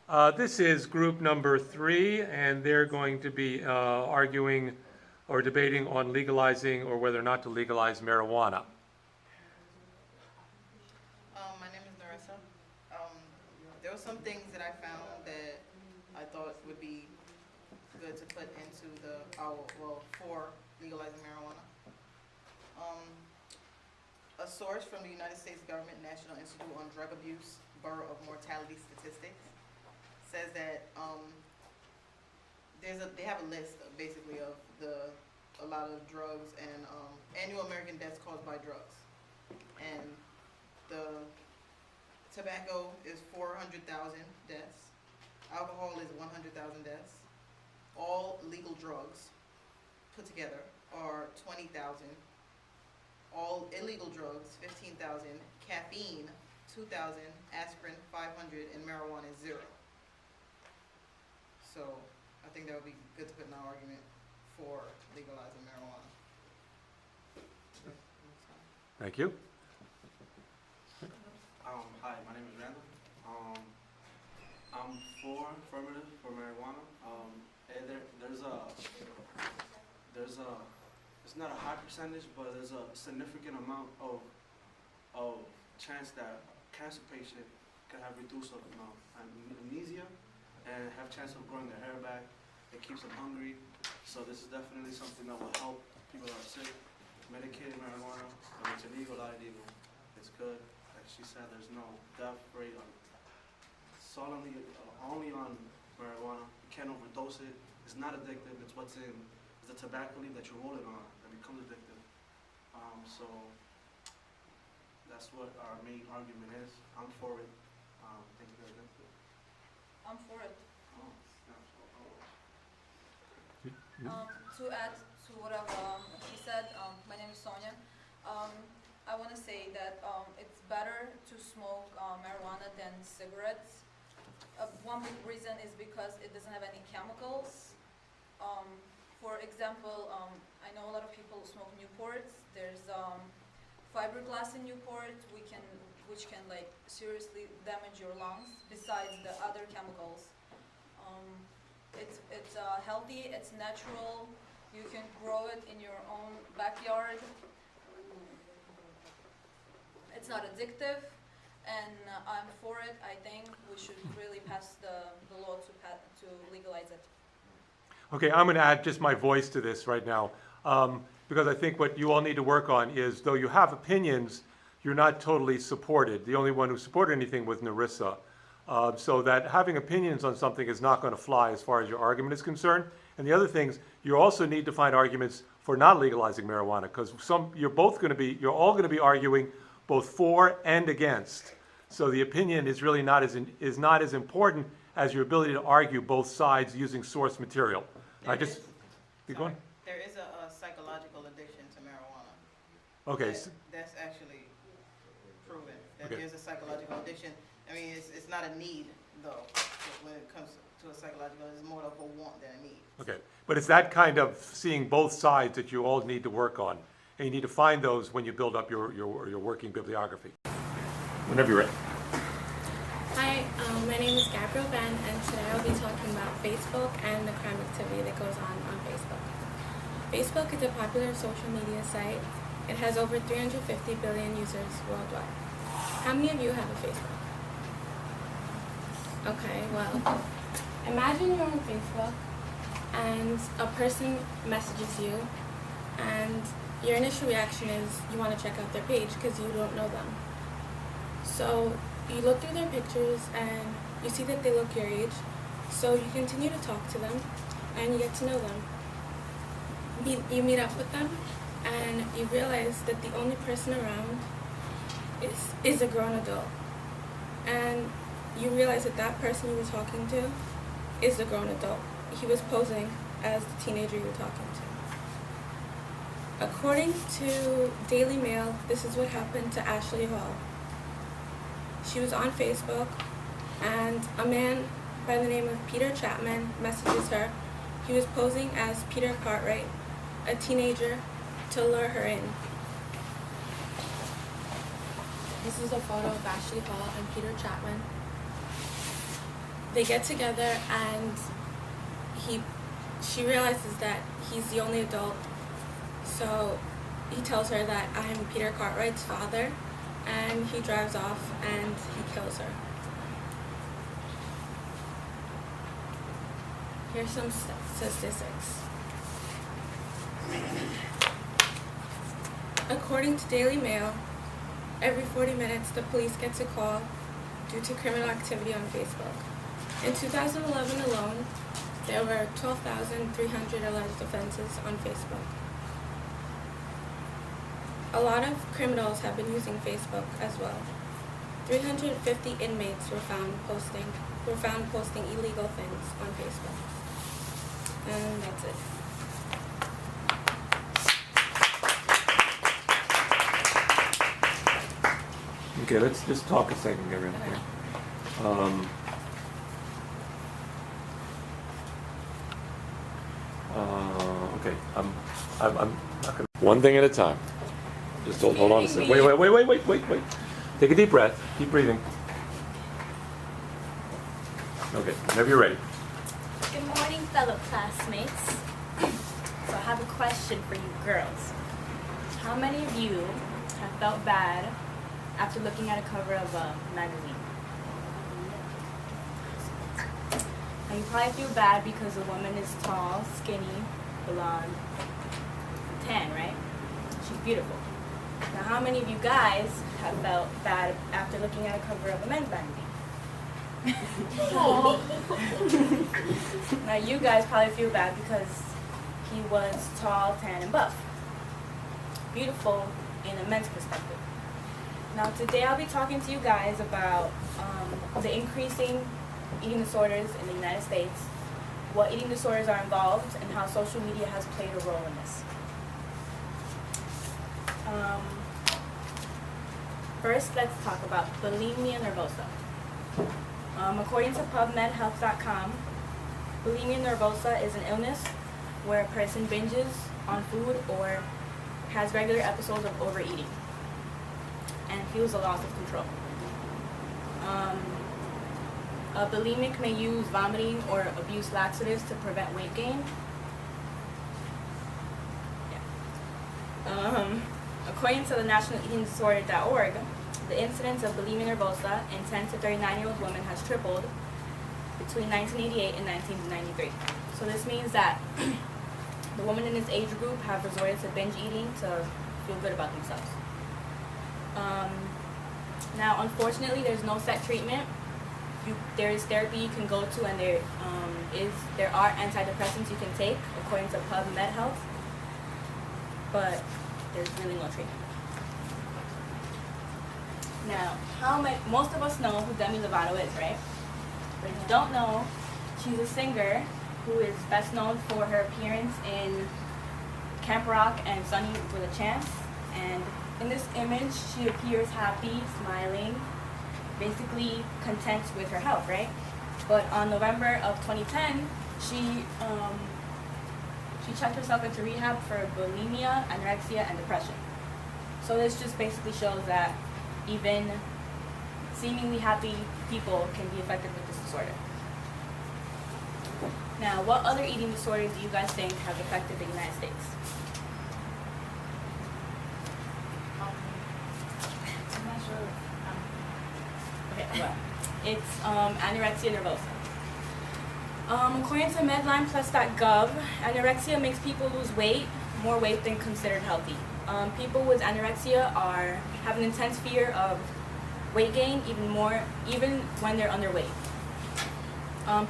This is group number 3, and they're going to be arguing or debating on legalizing or whether or not to legalize marijuana. My name is Narissa. There were some things that I found that I thought would be good to put into for legalizing marijuana. A source from the United States Government National Institute on Drug Abuse Bureau of Mortality Statistics says that they have a list basically of a lot of drugs and annual American deaths caused by drugs, and the tobacco is 400,000 deaths, alcohol is 100,000 deaths, all legal drugs put together are 20,000, all illegal drugs 15,000, caffeine 2,000, aspirin 500, and marijuana is 0. So I think that would be good to put in our argument for legalizing marijuana. Thank you. Hi, my name is Randall. I'm for affirmative for marijuana. It's not a high percentage, but there's a significant amount of chance that a cancer patient can have reduced amnesia and have chance of growing their hair back. It keeps them hungry. So this is definitely something that will help people that are sick. Medicated marijuana, when it's illegal, not illegal, it's good. Like she said, there's no death rate only on marijuana. You can't overdose it. It's not addictive. It's the tobacco leaf that you roll it on that becomes addictive. So that's what our main argument is. I'm for it. Thank you very much. I'm for it. Oh, To add to whatever she said, my name is Sonia. I want to say that it's better to smoke marijuana than cigarettes. One big reason is because it doesn't have any chemicals. For example, I know a lot of people smoke Newports. There's fiberglass in Newport, which can like seriously damage your lungs. Besides the other chemicals, it's healthy. It's natural. You can grow it in your own backyard. It's not addictive, and I'm for it. I think we should really pass the law to legalize it. Okay, I'm going to add just my voice to this right now, because I think what you all need to work on is, though you have opinions, you're not totally supported. The only one who supported anything was Narissa. So that having opinions on something is not going to fly as far as your argument is concerned. And the other things, you also need to find arguments for not legalizing marijuana, because you're all going to be arguing both for and against. So the opinion is really not as important as your ability to argue both sides using source material. Keep going. There is a psychological addiction to marijuana. Okay. That's actually proven. That Okay. there's a psychological addiction. I mean, it's not a need, though. When it comes to a psychological, it's more of a want than a need. Okay, but it's that kind of seeing both sides that you all need to work on. And you need to find those when you build up your working bibliography. Whenever you're ready. Hi, my name is Gabrielle Ben, and today I'll be talking about Facebook and the crime activity that goes on Facebook. Facebook is a popular social media site. It has over 350 billion users worldwide. How many of you have a Facebook? Okay, well, imagine you're on Facebook and a person messages you, and your initial reaction is you want to check out their page because you don't know them. So you look through their pictures and you see that they look your age, so you continue to talk to them and you get to know them. You meet up with them and you realize that the only person around is a grown adult. And you realize that that person you were talking to is the grown adult. He was posing as the teenager you were talking to. According to Daily Mail, this is what happened to Ashley Hall. She was on Facebook, and a man by the name of Peter Chapman messages her. He was posing as Peter Cartwright, a teenager, to lure her in. This is a photo of Ashley Hall and Peter Chapman. they get together, and she realizes that he's the only adult. So he tells her that I'm Peter Cartwright's father, and he drives off and he kills her. Here's some statistics. According to Daily Mail, every 40 minutes the police gets a call due to criminal activity on Facebook. In 2011 alone, there were 12,300 alleged offenses on Facebook. A lot of criminals have been using Facebook as well. 350 inmates were found posting illegal things on Facebook. And that's it. Okay, let's just talk a second, everyone. Okay, I'm not gonna. One thing at a time. Just hold on a second. Wait. Take a deep breath. Keep breathing. Okay, whenever you're ready. Good morning, fellow classmates. So I have a question for you girls. How many of you have felt bad after looking at a cover of a magazine? Now you probably feel bad because the woman is tall, skinny, blonde, tan, right? She's beautiful. Now how many of you guys have felt bad after looking at a cover of a men's magazine? Now you guys probably feel bad because he was tall, tan, and buff. Beautiful in a men's perspective. Now today I'll be talking to you guys about the increasing eating disorders in the United States, what eating disorders are involved, and how social media has played a role in this. First, let's talk about bulimia nervosa. According to PubMedHealth.com, bulimia nervosa is an illness where a person binges on food or has regular episodes of overeating and feels a loss of control. A bulimic may use vomiting or abuse laxatives to prevent weight gain. According to the National Eating Disorder.org, the incidence of bulimia nervosa in 10 to 39-year-old women has tripled between 1988 and 1993. So this means that the women in this age group have resorted to binge eating to feel good about themselves. Now, unfortunately, there's no set treatment. There is therapy you can go to, and there are antidepressants you can take, according to PubMed Health, but there's really no treatment. Now, most of us know who Demi Lovato is, right? But if you don't know, she's a singer who is best known for her appearance in Camp Rock and Sunny with a Chance. And in this image, she appears happy, smiling, basically content with her health, right? But on November of 2010, she checked herself into rehab for bulimia, anorexia, and depression. So this just basically shows that even seemingly happy people can be affected with this disorder. Now, what other eating disorders do you guys think have affected the United States? I'm not sure. Okay, well, it's anorexia nervosa. According to MedlinePlus.gov, anorexia makes people lose weight, more weight than considered healthy. People with anorexia have an intense fear of weight gain, even when they're underweight.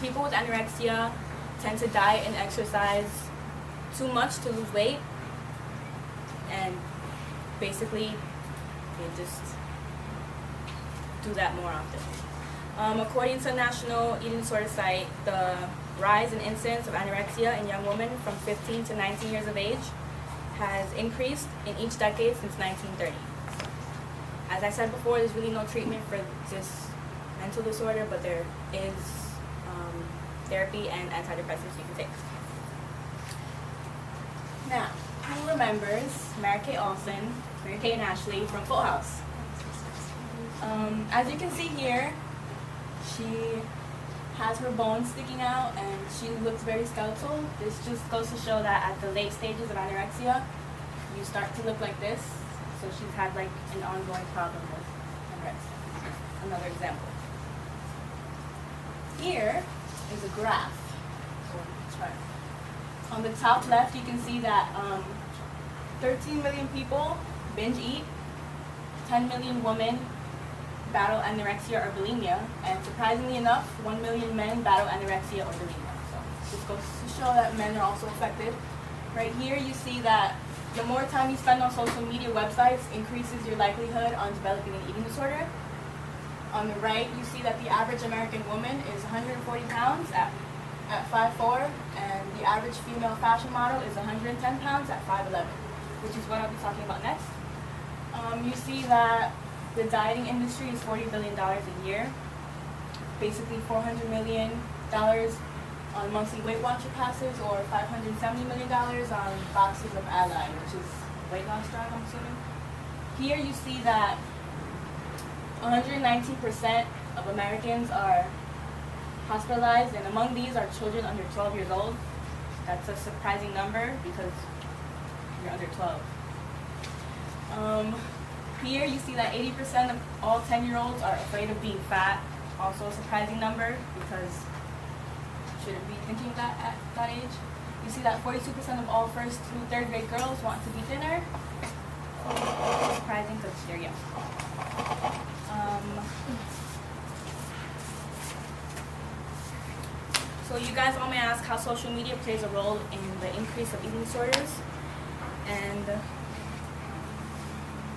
People with anorexia tend to diet and exercise too much to lose weight, and basically they just do that more often. According to National Eating Disorder site, the rise in incidence of anorexia in young women from 15 to 19 years of age has increased in each decade since 1930. As I said before, there's really no treatment for this mental disorder, but there is therapy and antidepressants you can take. Now, who remembers Mary-Kate Olsen, Mary-Kate and Ashley from Full House? As you can see here, she has her bones sticking out and she looks very skeletal. This just goes to show that at the late stages of anorexia, you start to look like this. So she's had like an ongoing problem with anorexia. Another example. Here is a graph or chart. On the top left, you can see that 13 million people binge eat, 10 million women battle anorexia or bulimia, and surprisingly enough, 1 million men battle anorexia or bulimia. So this goes to show that men are also affected. Right here, you see that the more time you spend on social media websites increases your likelihood on developing an eating disorder. On the right, you see that the average American woman is 140 pounds at 5'4", and the average female fashion model is 110 pounds at 5'11", which is what I'll be talking about next. You see that the dieting industry is $40 billion a year, basically $400 million on monthly Weight Watcher passes, or $570 million on boxes of Ally, which is weight loss drug, I'm assuming. Here you see that 119% of Americans are hospitalized, and among these are children under 12 years old. That's a surprising number because you're under 12. Here you see that 80% of all 10-year-olds are afraid of being fat. Also a surprising number because you shouldn't be thinking that at that age. You see that 42% of all first through third grade girls want to be thinner. So surprising because they're young. So you guys all may ask how social media plays a role in the increase of eating disorders. And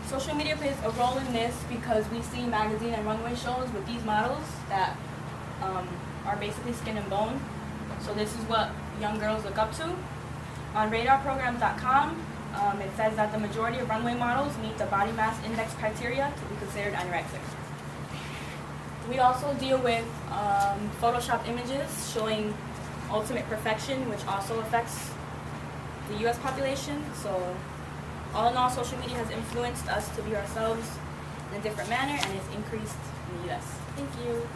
social media plays a role in this because we see magazine and runway shows with these models that are basically skin and bone. So this is what young girls look up to. On radarprograms.com, it says that the majority of runway models meet the body mass index criteria to be considered anorexic. We also deal with Photoshop images showing ultimate perfection, which also affects the US population. So all in all, social media has influenced us to view ourselves in a different manner, and it's increased in the US. Thank you.